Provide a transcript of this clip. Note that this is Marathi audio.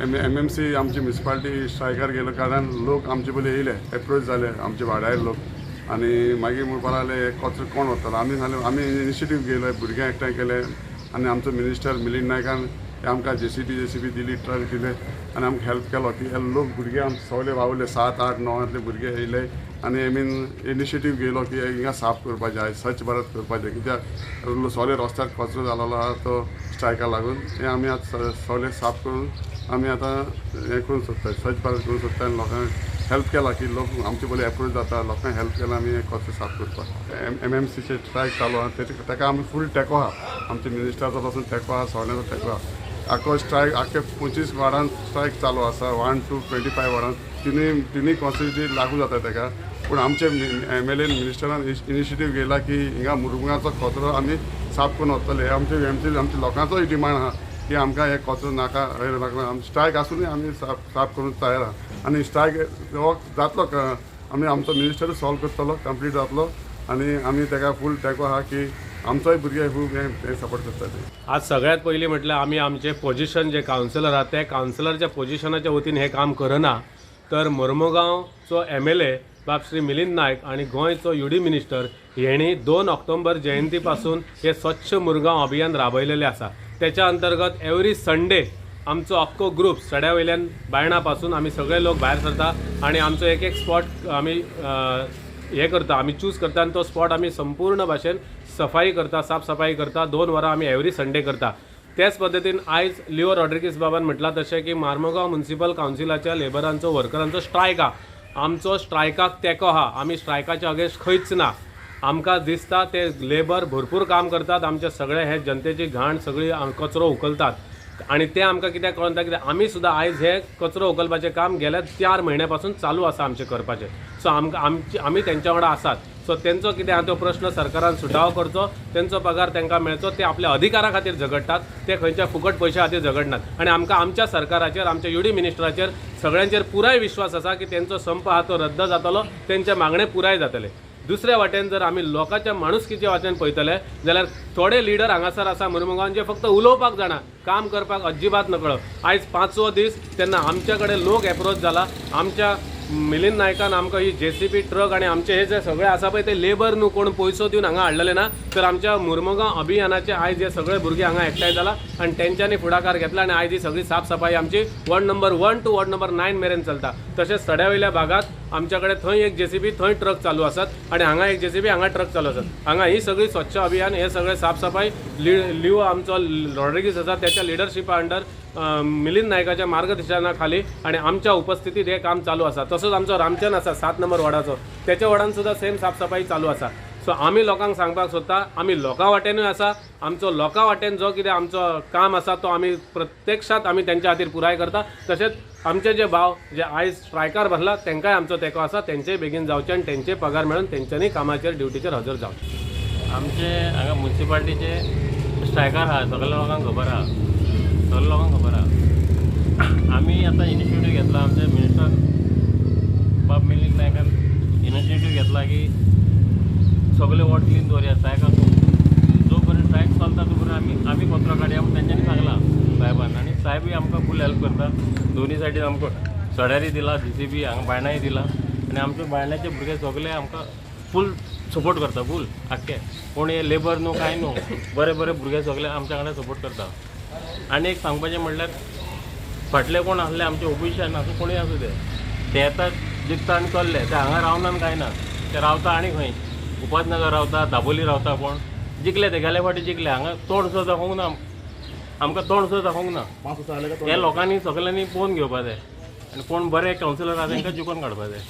MMC आमची म्युनिसिपालिटी स्ट्रायकार गेलो कारण लोक आमचे पयलीं येयले एप्रोच जाले आमचे वाड्यार लोक आनी मागीर म्हणपाक लागले हे कचरो कोण व्हरतलो आमी इनिशिएटीव घेयलो भुरग्यां एकठांय केले आनी आमचो मिनिस्टर मिलिंद नायकान आमकां JCB दिली ट्रक दिले आनी आमकां हेल्प केलो की लोक भुरगे आमचे सगळे वावले 7, 8, 9 भुरगे येयले आनी इनिशिएटीव घेयलो की हिंगा साफ करपाचें आयज स्वच्छ भारत करपाचें कित्याक सगळे रस्त्यार कचरो जालोलो आहा तो स्ट्रायका लागून हे आमी आतां सगळे साफ करून आमी आतां हें करूंक सोदता स्वच्छ भारत करूंक सोदता आनी लोकांक हेल्प केला की लोक आमचे पयलीं एप्रोच जाता लोकांक हेल्प केला आमी कचरो साफ करपाक MMCचे स्ट्रायक चालू आहा ताका आमी फूल तेंको आहा आमच्या मिनिस्टराचो पासून तेंको आहा सगळ्यांचो तेंको आहा आख्खो स्ट्रायक आख्खे 25 वार्डान स्ट्रायक चालू आसा 1 to 25 वार्डान तिनूय कॉन्स्टिट्युन्सी लागू जाता ताका पूण आमचे MLA मिनिस्टरान इनिशिएटीव घेयला की हिंगा मुरगांचो कचरो आमी साफ करून व्हरतले आमच्या लोकांचोय डिमांड आहा की आमकां हे कचरो नाका स्ट्रायक आसूनय आमी साफ करून तयार आहा आनी स्ट्रायक हो जातलो आमी आमचो मिनिस्टर सॉल्व करतलो कंप्लीट जातलो आनी आमी ताका फूल तेंको आहा की आमचोय भुरगे खूब हे सपोर्ट करतात. आज सगळ्यात पयलीं म्हटल्यार आमी आमचे पोजिशन जे कावन्सिलर आहात ते कावन्सिलरच्या पोजिशनाच्या वतीन हे काम करना तर मोर्मुगांवचो MLA बाब श्री मिलिंद नायक आणि गोंयचो UD मिनिस्टर हेणी 2 ऑक्टोबर जयंती पासून हे स्वच्छ मुरगांव अभियान राबयलेले आसा. त्याच्या अंतर्गत एवरी संडे आमचो अख्खो ग्रुप सड्या वयल्यान बायणा पासून आमी सगळे लोक भायर सरता आणि आमचो एक स्पॉट आमी हे करता आमी चूज करता आणि तो स्पॉट आमी संपूर्ण भाशेन सफाई करता साफ सफाई करता 2 वरां आमी एवरी संडे करता. त्याच पद्दतीन आयज लिओ रॉड्रिगीस बाबान म्हटलां तशें की मार्मुगांव म्युनिसिपल कावन्सिलाच्या लेबरांचो वर्करांचो स्ट्रायक आहा आमचो स्ट्रायकाक तेंको आहा आमी स्ट्रायकाच्या अगेन्स्ट खंयच ना आमकां दिसता ते लेबर भरपूर काम करतात आमचे सगळे हे जनतेची घाण सगळी कचरो उखलतात आणि ते आमकां कित्याक कळना कित्याक आमी सुद्दां आयज हे कचरो उखलपाचें काम गेल्या 4 म्हयन्या पासून चालू आसा आमचें करपाचें सो आमी तेंच्या वांगडा आसात. सो तेंचो कितें आहा तो प्रश्न सरकारान सुटावो करचो तेंचो पगार तांकां मेळचो ते आपल्या अधिकारा खातीर झगडटात ते खंयच्या फुकट पयशा खातीर झगडनात आणि आमकां आमच्या सरकाराचेर आमच्या UD मिनिस्टराचेर सगळ्यांचेर पुराय विश्वास आसा की तेंचो संप आहा तो रद्द जातलो तेंचे मागणे पुराय जातले. दुसऱ्या वाटेन जर आमी लोकांच्या माणुसकीच्या वाटेन पळयतले जाल्यार थोडे लिडर हांगासर आसा मुरमुगांवान जे फक्त उलोवपाक जाणा काम करपाक अजिबात नकळो. आयज 5वो दीस तेन्ना आमच्या कडेन लोक एप्रोच जाला आमच्या मिलिंद नायकान आमकां ही JCB ट्रक आणि आमचे हे जे सगळे आसा पळय ते लेबर न्हू कोण पयसो दिवन हांगा हाडलेले ना तर आमच्या मुरमुगांव अभियानाचे आयज हे सगळे भुरगे हांगा एकठांय जाला आणि तेंच्यांनी फुडाकार घेतला आणि आयज ही सगळी साफ सफाई आमची ward number 1 to ward number 9 मेरेन चलता. तशेंच सड्या वयल्या भागात आमच्याकडे थंय एक JCB थंय ट्रक चालू आसात आणि हांगा एक JCB हांगा ट्रक चालू आसात. हांगा ही सगळी स्वच्छ अभियान हे सगळे साफ सफाई लिओ आमचो रॉड्रिगीस आसा त्याच्या लिडरशिपा अंडर मिलिंद नायकाच्या मार्गदर्शनाखाली आणि आमच्या उपस्थितीत हे काम चालू आसा. तसोच आमचो रामचंद आसा 7 नंबर वॉर्डाचो त्याच्या वॉर्डान सुद्धा सेम साफसफाई चालू आसा. सो आमी लोकांक सांगपाक सोदता आमी लोकां वाटेनूय आसा आमचो लोकां वाटेन जो कितें आमचो काम आसा तो आमी प्रत्यक्षात आमी तेंच्या खातीर पुराय करता. तशेंच आमचे जे भाव जे आयज स्ट्रायकार बसला तेंकाय आमचो तेंको आसा तेंचेय बेगीन जावचे आनी तेंचे पगार मेळून तेंच्यांनी कामाचेर ड्युटीचेर हजर जावचें. आमचे हांगा म्युनिसिपालिटीचे स्ट्रायकार आहा सगळ्या लोकांक खबर आहा सगळ्या लोकांक खबर आहा. आमी आतां इनिशिएटीव घेतला आमचे मिनिस्टर बाब मिलिंद नायकान इनिशिएटीव घेतला की सगळे वॉर्ड क्लीन दवरया स्ट्रायकाक जो पर्यंत स्ट्रायक चलता तो पर्यंत आमी कचरो काडया म्हूण तेंच्यांनी सांगला साहेबान आनी साहेबूय आमकां फूल हेल्प करता. दोनी सायडीन आमकां सड्यारी दिला JCB हांगा बायणाय दिला आनी आमचे बायणाचे भुरगे सगळे आमकां फूल सपोर्ट करता फूल आख्खे कोण हे लेबर न्हू कांय न्हू बरे बरे भुरगे सगळे आमच्या कडेन सपोर्ट करता. आनी एक सांगपाचें म्हणल्यार फाटले कोण आसले आमचे ओपोजिशन आसूं कोणूय आसूं ते येतात जिखता आनी चल्ले ते हांगा रावनान कांय ना ते रावता आनी खंय उपासनगर रावता दाबोली रावता कोण जिखले ते गेल्या फावटी जिखले हांगा तोंड सुद्दां दाखोवंक ना आमकां तोंड सुद्दां दाखोवंक ना. हे लोकांनी सगळ्यांनी पळोवन घेवपा जाय आनी कोण बरे कावन्सिलर आसा तांकां जिखोवन काडपा जाय.